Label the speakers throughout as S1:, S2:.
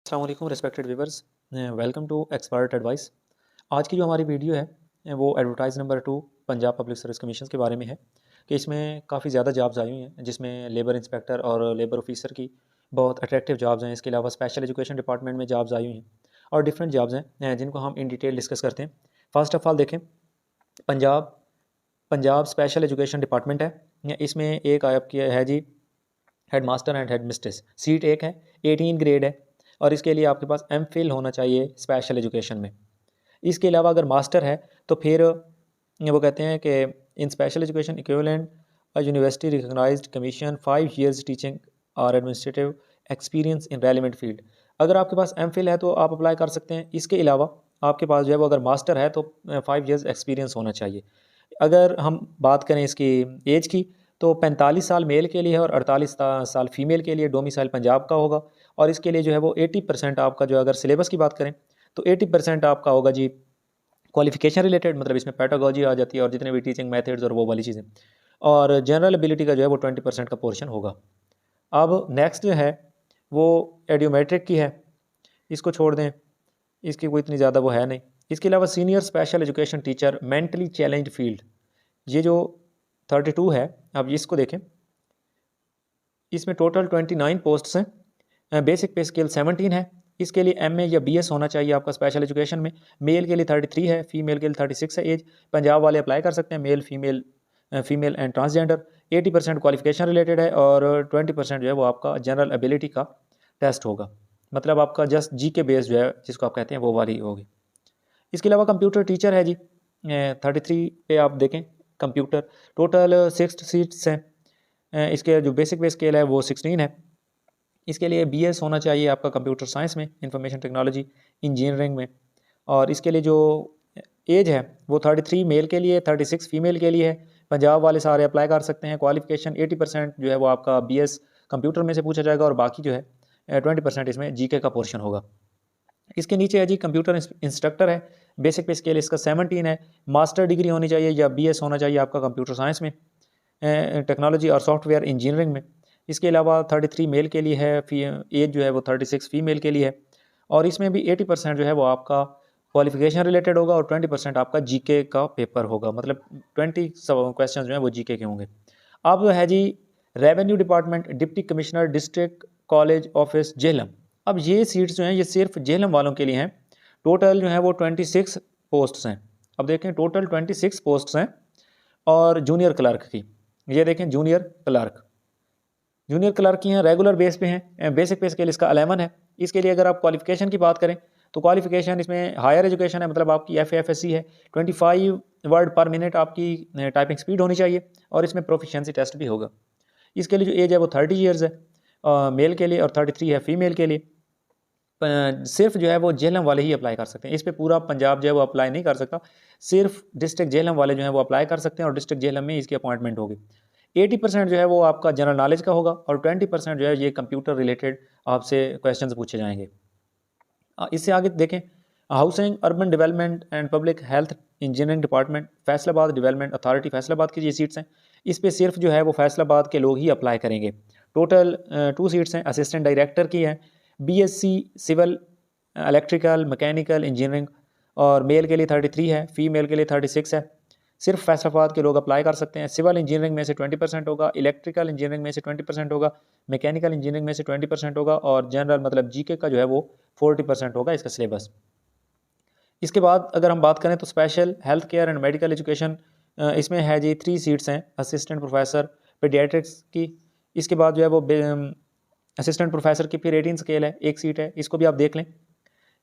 S1: अस्सलाम वालेकुम respected viewers, welcome to expert advice. आज की जो हमारी वीडियो है वो advertise number 2 Punjab Public Service Commission के बारे में है कि इसमें काफ़ी ज़्यादा जॉब्स आई हुई हैं, जिसमें लेबर इंस्पेक्टर और लेबर ऑफिसर की बहुत अट्रैक्टिव जॉब्स हैं। इसके अलावा स्पेशल एजुकेशन डिपार्टमेंट में जॉब्स आई हुई हैं और डिफरेंट जॉब्स हैं जिनको हम इन डिटेल डिस्कस करते हैं। फर्स्ट ऑफ ऑल देखें, Punjab Punjab special education department है। इसमें एक आपकी है जी head master and head mistress. Seat एक है, 18 ग्रेड है और इसके लिए आपके पास एमफिल होना चाहिए स्पेशल एजुकेशन में। इसके अलावा अगर मास्टर है तो फिर वो कहते हैं कि in special education equivalent a university recognized commission 5 years teaching और administrative experience in relevant field. अगर आपके पास एमफिल है तो आप अप्लाई कर सकते हैं। इसके अलावा आपके पास जो है वो अगर मास्टर है तो 5 years एक्सपीरियंस होना चाहिए। अगर हम बात करें इसकी एज की तो 45 साल मेल के लिए है और 48 साल फीमेल के लिए। डोमिसाइल पंजाब का होगा और इसके लिए जो है वो 80% आपका जो अगर सिलेबस की बात करें तो 80% आपका होगा जी क्वालिफिकेशन रिलेटेड, मतलब इसमें पैडागोजी आ जाती है और जितने भी टीचिंग मेथड्स और वो वाली चीज़ें। और जनरल एबिलिटी का जो है वो 20% का पोर्शन होगा। अब नेक्स्ट जो है वो एडियोमेट्रिक की है, इसको छोड़ दें, इसकी कोई इतनी ज़्यादा वो है नहीं। इसके अलावा senior special education teacher mentally challenge field, ये जो 32 है, अब इसको देखें, इसमें टोटल 29 पोस्ट्स हैं। बेसिक पे स्केल 17 है। इसके लिए एमए या बीएस होना चाहिए आपका स्पेशल एजुकेशन में। मेल के लिए 33 है, फीमेल के लिए 36 है एज। पंजाब वाले अप्लाई कर सकते हैं, male female and transgender. 80% qualification related है और 20% जो है वो आपका जनरल एबिलिटी का टेस्ट होगा, मतलब आपका जस्ट जी के बेस जो है जिसको आप कहते हैं वो वाली होगी। इसके अलावा कंप्यूटर टीचर है जी, 33 पे आप देखें कंप्यूटर। टोटल 6 सीट्स हैं। इसके जो बेसिक पे स्केल है वो 16 है। इसके लिए बीएस होना चाहिए आपका कंप्यूटर साइंस में, इंफॉर्मेशन टेक्नोलॉजी इंजीनियरिंग में। और इसके लिए जो एज है वो 33 मेल के लिए, 36 फीमेल के लिए है। पंजाब वाले सारे अप्लाई कर सकते हैं। क्वालिफिकेशन 80% जो है वो आपका बीएस कंप्यूटर में से पूछा जाएगा और बाकी जो है 20% इसमें जीके का पोर्शन होगा। इसके नीचे है जी कंप्यूटर इंस्ट्रक्टर है। बेसिक पे स्केल इसका 17 है। मास्टर डिग्री होनी चाहिए या बीएस होना चाहिए आपका कंप्यूटर साइंस में, टेक्नोलॉजी और सॉफ्टवेयर इंजीनियरिंग में। इसके अलावा 33 मेल के लिए है, एज जो है वो 36 फीमेल के लिए है। और इसमें भी 80% जो है वो आपका क्वालिफिकेशन रिलेटेड होगा और 20% आपका जीके का पेपर होगा, मतलब 20 क्वेश्चन जो है वो जीके के होंगे। अब है जी revenue department, deputy commissioner district college office Jhelum. अब ये सीट्स जो हैं ये सिर्फ झेलम वालों के लिए हैं। टोटल जो है वो 26 पोस्ट्स हैं। अब देखें टोटल 26 पोस्ट्स हैं। और जूनियर क्लर्क की, ये देखें जूनियर क्लर्क की हैं, रेगुलर बेस पे हैं। बेसिक पे स्केल इसका 11 है। इसके लिए अगर आप क्वालिफिकेशन की बात करें तो क्वालिफिकेशन इसमें हायर एजुकेशन है, मतलब आपकी FAFSC है। 25 वर्ड पर मिनट आपकी टाइपिंग स्पीड होनी चाहिए और इसमें प्रोफिशिएंसी टेस्ट भी होगा। इसके लिए जो एज है वो 30 ईयर्स है मेल के लिए और 33 है फीमेल के लिए। सिर्फ जो है वो झेलम वाले ही अप्लाई कर सकते हैं। इस पर पूरा पंजाब जो है वो अप्लाई नहीं कर सकता। सिर्फ डिस्ट्रिक्ट झेलम वाले जो है वो अप्लाई कर सकते हैं और डिस्ट्रिक्ट झेलम में इसकी अपॉइंटमेंट होगी। 80% जो है वो आपका जनरल नॉलेज का होगा और 20% जो है ये कंप्यूटर रिलेटेड आपसे क्वेश्चंस पूछे जाएंगे। इससे आगे देखें, housing urban development and public health engineering department, Faisalabad development authority Faisalabad की ये सीट्स हैं। इस पर सिर्फ जो है वो फैसलाबाद के लोग ही अप्लाई करेंगे। टोटल 2 सीट्स हैं। असिस्टेंट डायरेक्टर की है, BSc civil electrical mechanical engineering और मेल के लिए 33 है, फीमेल के लिए 36 है। सिर्फ फैसलाबाद के लोग अप्लाई कर सकते हैं। सिविल इंजीनियरिंग में से 20% होगा, इलेक्ट्रिकल इंजीनियरिंग में से 20% होगा, मैकेनिकल इंजीनियरिंग में से 20% होगा और जनरल मतलब जीके का जो है वो 40% होगा इसका सिलेबस। इसके बाद अगर हम बात करें तो special health care and medical education, इसमें है जी 3 सीट्स हैं। असिस्टेंट प्रोफेसर पीडियाट्रिक्स की। इसके बाद जो है वो असिस्टेंट प्रोफेसर की फिर 18 स्केल है, 1 सीट है, इसको भी आप देख लें।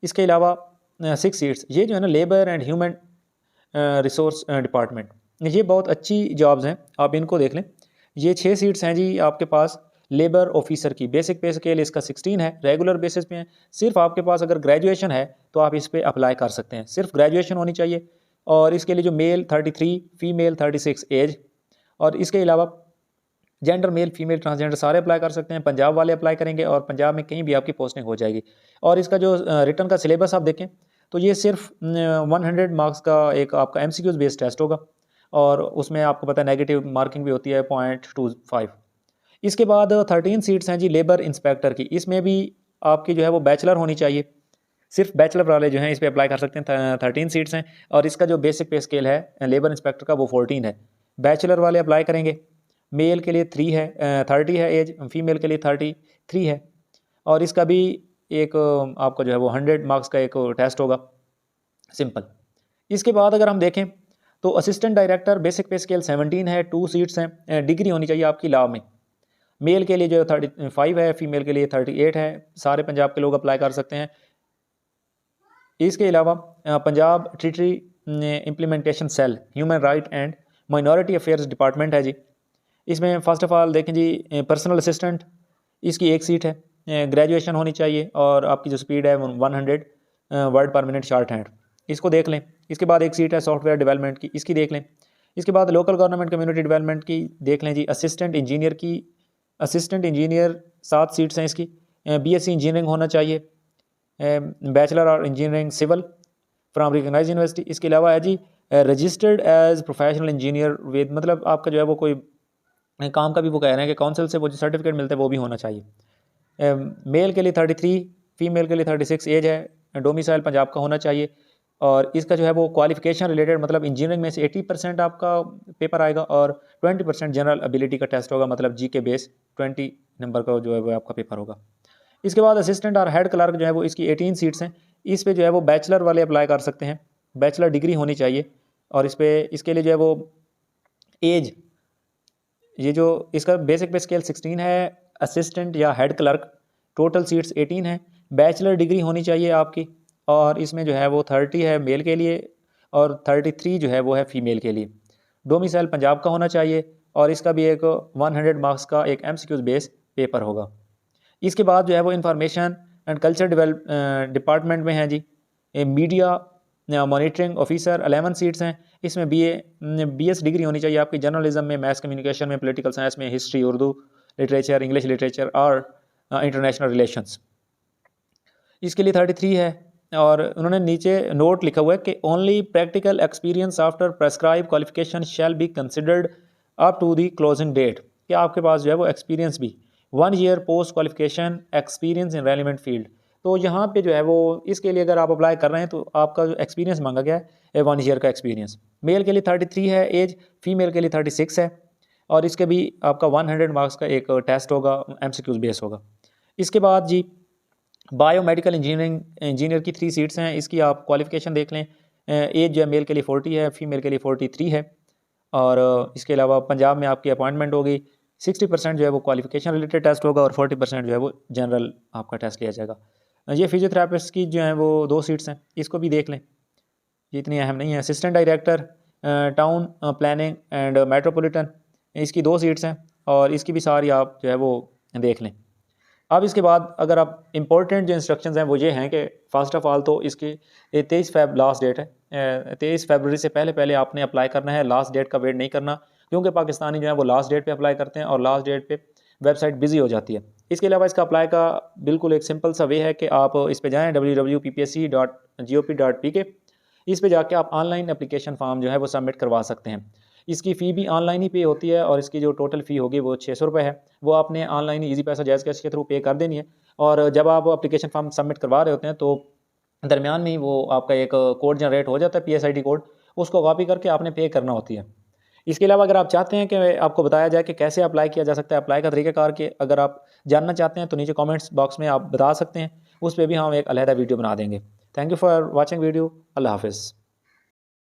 S1: इसके अलावा 6 सीट्स ये जो है ना labour and human resource department, ये बहुत अच्छी जॉब्स हैं, आप इनको देख लें। ये 6 सीट्स हैं जी आपके पास लेबर ऑफिसर की। बेसिक पे स्केल इसका 16 है, रेगुलर बेसिस पे है। सिर्फ आपके पास अगर ग्रेजुएशन है तो आप इस पर अप्लाई कर सकते हैं। सिर्फ ग्रेजुएशन होनी चाहिए। और इसके लिए जो मेल 33, फीमेल 36 एज। और इसके अलावा जेंडर मेल फीमेल ट्रांसजेंडर सारे अप्लाई कर सकते हैं। पंजाब वाले अप्लाई करेंगे और पंजाब में कहीं भी आपकी पोस्टिंग हो जाएगी। और इसका जो रिटर्न का सिलेबस आप देखें तो ये सिर्फ 100 मार्क्स का एक आपका MCQs बेस्ड टेस्ट होगा और उसमें आपको पता है नेगेटिव मार्किंग भी होती है 0.25। इसके बाद 13 सीट्स हैं जी लेबर इंस्पेक्टर की। इसमें भी आपकी जो है वो बैचलर होनी चाहिए। सिर्फ बैचलर वाले जो हैं इस पे अप्लाई कर सकते हैं। 13 सीट्स हैं और इसका जो बेसिक पे स्केल है लेबर इंस्पेक्टर का वो 14 है। बैचलर वाले अप्लाई करेंगे। मेल के लिए 3 है 30 है एज, फीमेल के लिए 33 है। और इसका भी एक आपका जो है वो 100 मार्क्स का एक टेस्ट होगा, सिंपल। इसके बाद अगर हम देखें तो असिस्टेंट डायरेक्टर बेसिक पे स्केल 17 है, 2 सीट्स हैं। डिग्री होनी चाहिए आपकी लॉ में। मेल के लिए जो 35 है, फीमेल के लिए 38 है। सारे पंजाब के लोग अप्लाई कर सकते हैं। इसके अलावा Punjab territory implementation cell human right and minority affairs department है जी। इसमें फ़र्स्ट ऑफ़ ऑल देखें जी पर्सनल असिस्टेंट, इसकी 1 सीट है। ग्रेजुएशन होनी चाहिए और आपकी जो स्पीड है 100 वर्ड पर मिनट शॉर्ट हैंड, इसको देख लें। इसके बाद 1 सीट है सॉफ्टवेयर डेवलपमेंट की, इसकी देख लें। इसके बाद लोकल गवर्नमेंट कम्युनिटी डेवलपमेंट की देख लें जी। असिस्टेंट इंजीनियर की, असिस्टेंट इंजीनियर 7 सीट्स हैं इसकी। बीएससी इंजीनियरिंग होना चाहिए, बैचलर और engineering civil from recognize university. इसके अलावा है जी registered as professional engineer with, मतलब आपका जो है वो कोई काम का भी वो कह रहे हैं कि काउंसिल से वो जो सर्टिफिकेट मिलता है वो भी होना चाहिए। मेल के लिए 33, फीमेल के लिए 36 एज है। डोमिसाइल पंजाब का होना चाहिए। और इसका जो है वो क्वालिफिकेशन रिलेटेड, मतलब इंजीनियरिंग में से 80% आपका पेपर आएगा और 20% जनरल एबिलिटी का टेस्ट होगा, मतलब जी के बेस 20 नंबर का जो है वो आपका पेपर होगा। इसके बाद असिस्टेंट और हेड क्लर्क जो है वो इसकी 18 सीट्स हैं। इस पे जो है वो बैचलर वाले अप्लाई कर सकते हैं, बैचलर डिग्री होनी चाहिए। और इसके लिए जो है वो एज, ये जो इसका बेसिक पे स्केल 16 है, असिस्टेंट या हेड क्लर्क, टोटल सीट्स 18 हैं। बैचलर डिग्री होनी चाहिए आपकी और इसमें जो है वो 30 है मेल के लिए और 33 जो है वो है फीमेल के लिए। डोमिसाइल पंजाब का होना चाहिए और इसका भी एक 100 मार्क्स का एक MCQ बेस पेपर होगा। इसके बाद जो है वो इंफॉर्मेशन एंड कल्चर डिपार्टमेंट में है जी। मीडिया मॉनिटरिंग ऑफिसर 11 सीट्स हैं। इसमें BS डिग्री होनी चाहिए आपकी जर्नलिज्म में, मैस कम्युनिकेशन में, पॉलिटिकल साइंस में, history, Urdu literature, English literature और इंटरनेशनल रिलेशंस। इसके लिए 33 है। और उन्होंने नीचे नोट लिखा हुआ है कि only practical experience after prescribe qualification shall be considered up to the closing date, कि आपके पास जो है वो एक्सपीरियंस भी 1 year post qualification experience in relevant field. तो यहाँ पे जो है वो इसके लिए अगर आप अप्लाई कर रहे हैं तो आपका जो एक्सपीरियंस मांगा गया है 1 ईयर का एक्सपीरियंस। मेल के लिए 33 है एज, फीमेल के लिए 36 है। और इसके भी आपका 100 मार्क्स का एक टेस्ट होगा, MCQ बेस होगा। इसके बाद जी बायोमेडिकल इंजीनियर की 3 सीट्स हैं। इसकी आप क्वालिफिकेशन देख लें। एज जो है मेल के लिए 40 है, फीमेल के लिए 43 है। और इसके अलावा पंजाब में आपकी अपॉइंटमेंट होगी। 60% जो है वो क्वालिफिकेशन रिलेटेड टेस्ट होगा और 40% जो है वो जनरल आपका टेस्ट लिया जाएगा। ये फिजियोथेरापिस्ट की जो है वो 2 सीट्स हैं, इसको भी देख लें, ये इतनी अहम नहीं है। Assistant director town planning and metropolitan, इसकी 2 सीट्स हैं और इसकी भी सारी आप जो है वो देख लें। अब इसके बाद अगर आप इंपॉर्टेंट जो इंस्ट्रक्शंस हैं वो ये हैं कि फ़र्स्ट ऑफ़ ऑल तो इसकी 23 फ़रवरी लास्ट डेट है। 23 फरवरी से पहले आपने अप्लाई करना है, लास्ट डेट का वेट नहीं करना, क्योंकि पाकिस्तानी जो है वो लास्ट डेट पे अप्लाई करते हैं और लास्ट डेट पे वेबसाइट बिजी हो जाती है। इसके अलावा इसका अप्लाई का बिल्कुल एक सिंपल सा वे है कि आप इस पे जाएँ www.ppsc.gop.pk। इस पे जाके आप ऑनलाइन एप्लीकेशन फॉर्म जो है वो सबमिट करवा सकते हैं। इसकी फ़ी भी ऑनलाइन ही पे होती है और इसकी जो टोटल फ़ी होगी वो 600 रुपये है। वो आपने ऑनलाइन ईजी पैसा जैज़ कैश के थ्रू पे कर देनी है। और जब आप एप्लीकेशन फॉर्म सबमिट करवा रहे होते हैं तो दरमियान में ही वो आपका एक कोड जनरेट हो जाता है, PSID कोड, उसको कॉपी करके आपने पे करना होती है। इसके अलावा अगर आप चाहते हैं कि आपको बताया जाए कि कैसे अप्लाई किया जा सकता है, अप्लाई का तरीक़ाकार के अगर आप जानना चाहते हैं तो नीचे कमेंट्स बॉक्स में आप बता सकते हैं, उस पर भी हम एक अलहदा वीडियो बना देंगे। Thank you for watching video. अल्लाह हाफ़िज़।